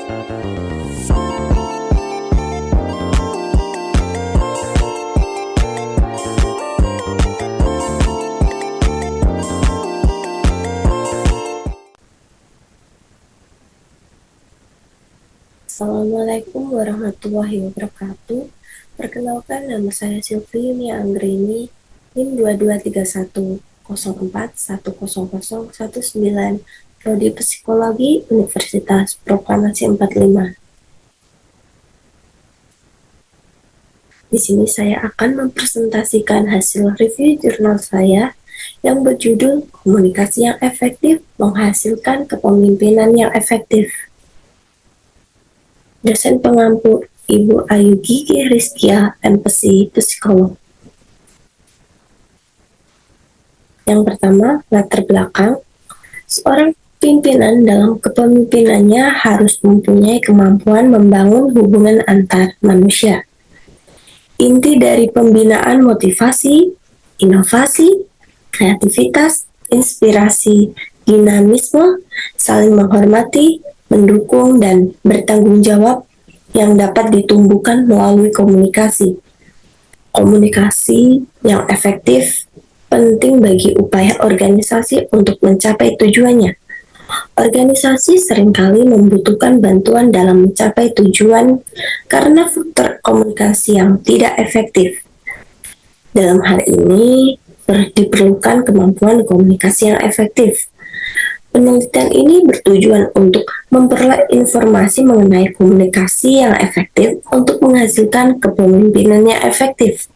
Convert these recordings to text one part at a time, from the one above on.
Assalamualaikum warahmatullahi wabarakatuh. Perkenalkan, nama saya Sylvie Yunia Anggrini, NIM 223104100019, Prodi Psikologi, Universitas Proklamasi 45. Di sini saya akan mempresentasikan hasil review jurnal saya yang berjudul Komunikasi yang Efektif Menghasilkan Kepemimpinan yang Efektif. Dosen pengampu Ibu Ayu Gigi Rizkia, MPSI Psikolog. Yang pertama, latar belakang. Seorang pimpinan dalam kepemimpinannya harus mempunyai kemampuan membangun hubungan antar manusia. Inti dari pembinaan motivasi, inovasi, kreativitas, inspirasi, dinamisme, saling menghormati, mendukung, dan bertanggung jawab yang dapat ditumbuhkan melalui komunikasi. Komunikasi yang efektif penting bagi upaya organisasi untuk mencapai tujuannya. Organisasi seringkali membutuhkan bantuan dalam mencapai tujuan karena faktor komunikasi yang tidak efektif. Dalam hal ini, diperlukan kemampuan komunikasi yang efektif. Penelitian ini bertujuan untuk memperoleh informasi mengenai komunikasi yang efektif untuk menghasilkan kepemimpinan yang efektif.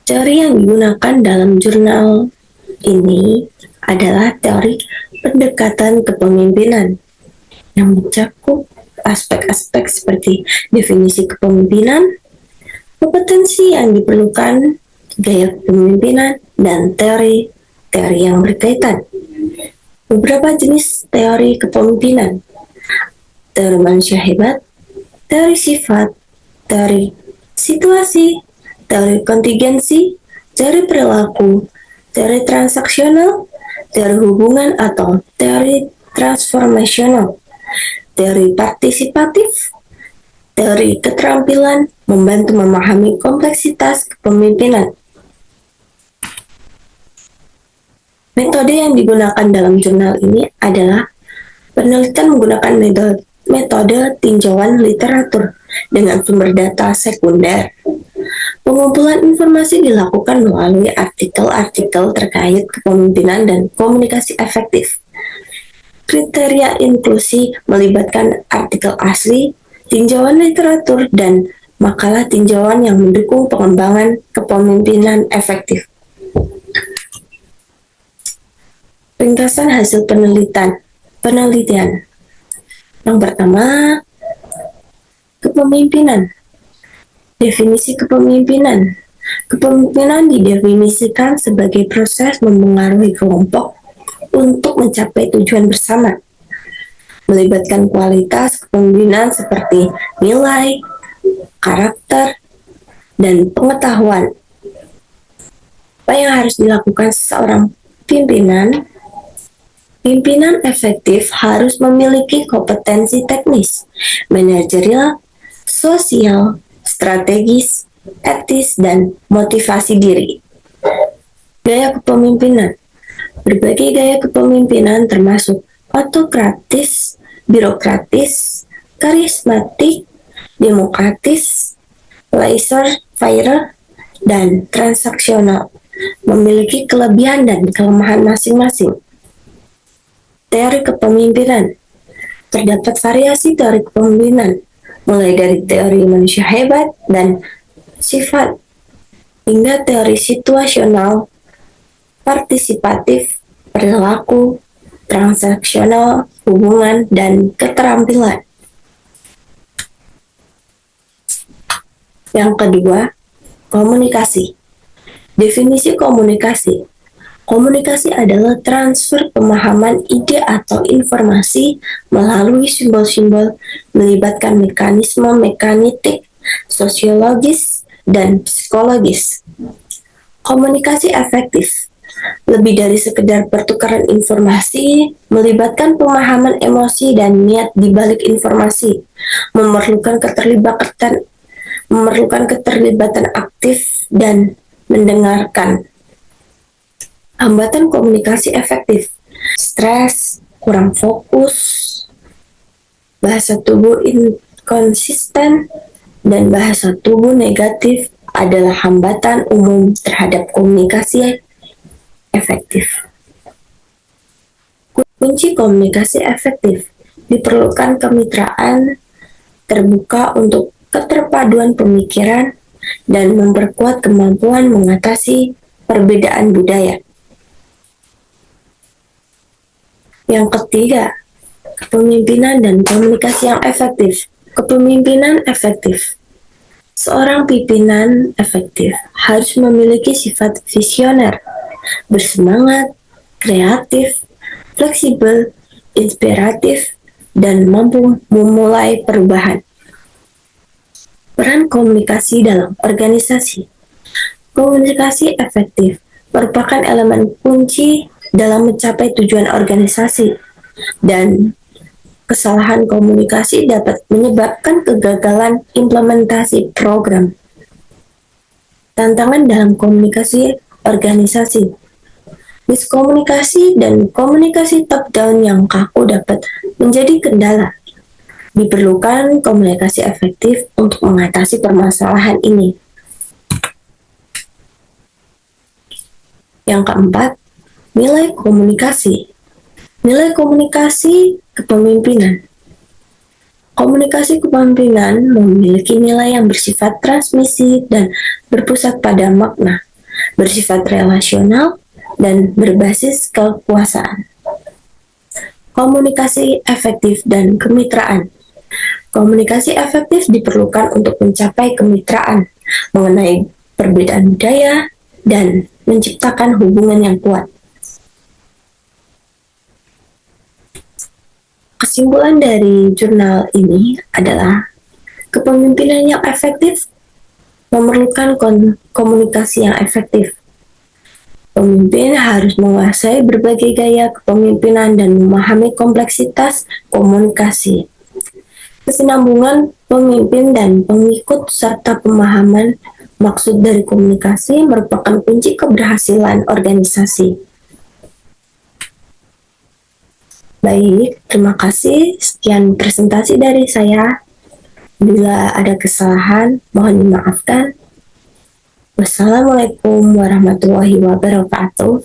Teori yang digunakan dalam jurnal ini adalah teori pendekatan kepemimpinan yang mencakup aspek-aspek seperti definisi kepemimpinan, kompetensi yang diperlukan, gaya kepemimpinan, dan teori yang berkaitan. Beberapa jenis teori kepemimpinan: teori manusia hebat, teori sifat, teori situasi, teori kontingensi, teori perilaku, teori transaksional, teori hubungan atau teori transformasional, teori partisipatif, teori keterampilan membantu memahami kompleksitas kepemimpinan. Metode yang digunakan dalam jurnal ini adalah penelitian menggunakan metode tinjauan literatur dengan sumber data sekunder. Pengumpulan informasi dilakukan melalui artikel-artikel terkait kepemimpinan dan komunikasi efektif. Kriteria inklusi melibatkan artikel asli, tinjauan literatur, dan makalah tinjauan yang mendukung pengembangan kepemimpinan efektif. Ringkasan hasil penelitian. Yang pertama, kepemimpinan. Definisi kepemimpinan. Kepemimpinan didefinisikan sebagai proses memengaruhi kelompok untuk mencapai tujuan bersama. Melibatkan kualitas kepemimpinan seperti nilai, karakter, dan pengetahuan. Apa yang harus dilakukan seorang pimpinan? Pimpinan efektif harus memiliki kompetensi teknis, manajerial, sosial, strategis, etis, dan motivasi diri. Gaya kepemimpinan. Berbagai gaya kepemimpinan termasuk autokratis, birokratis, karismatik, demokratis, laissez-faire, dan transaksional, memiliki kelebihan dan kelemahan masing-masing. Teori kepemimpinan. Terdapat variasi teori kepemimpinan, mulai dari teori manusia hebat dan sifat, hingga teori situasional, partisipatif, perilaku, transaksional, hubungan, dan keterampilan. Yang kedua, komunikasi. Definisi komunikasi. Komunikasi adalah transfer pemahaman ide atau informasi melalui simbol-simbol melibatkan mekanisme mekanik, sosiologis, dan psikologis. Komunikasi efektif Lebih dari sekedar pertukaran informasi, melibatkan pemahaman emosi dan niat di balik informasi, memerlukan keterlibatan aktif dan mendengarkan. Hambatan komunikasi efektif, stres, kurang fokus, bahasa tubuh inkonsisten, dan bahasa tubuh negatif adalah hambatan umum terhadap komunikasi efektif. Kunci komunikasi efektif diperlukan kemitraan terbuka untuk keterpaduan pemikiran dan memperkuat kemampuan mengatasi perbedaan budaya. Yang ketiga, kepemimpinan dan komunikasi yang efektif. Kepemimpinan efektif. Seorang pimpinan efektif harus memiliki sifat visioner, bersemangat, kreatif, fleksibel, inspiratif, dan mampu memulai perubahan. Peran komunikasi dalam organisasi. Komunikasi efektif merupakan elemen kunci dalam mencapai tujuan organisasi, dan kesalahan komunikasi dapat menyebabkan kegagalan implementasi program. Tantangan dalam komunikasi organisasi. Miskomunikasi dan komunikasi top-down yang kaku dapat menjadi kendala. Diperlukan komunikasi efektif untuk mengatasi permasalahan ini. Yang keempat, nilai komunikasi. Nilai komunikasi kepemimpinan. Komunikasi kepemimpinan memiliki nilai yang bersifat transmisi dan berpusat pada makna, bersifat relasional, dan berbasis kekuasaan. Komunikasi efektif dan kemitraan. Komunikasi efektif diperlukan untuk mencapai kemitraan, mengenai perbedaan budaya, dan menciptakan hubungan yang kuat. Kesimpulan dari jurnal ini adalah kepemimpinan yang efektif memerlukan komunikasi yang efektif. Pemimpin harus menguasai berbagai gaya kepemimpinan dan memahami kompleksitas komunikasi. Kesinambungan pemimpin dan pengikut serta pemahaman maksud dari komunikasi merupakan kunci keberhasilan organisasi. Baik, terima kasih. Sekian presentasi dari saya. Bila ada kesalahan, mohon dimaafkan. Wassalamualaikum warahmatullahi wabarakatuh.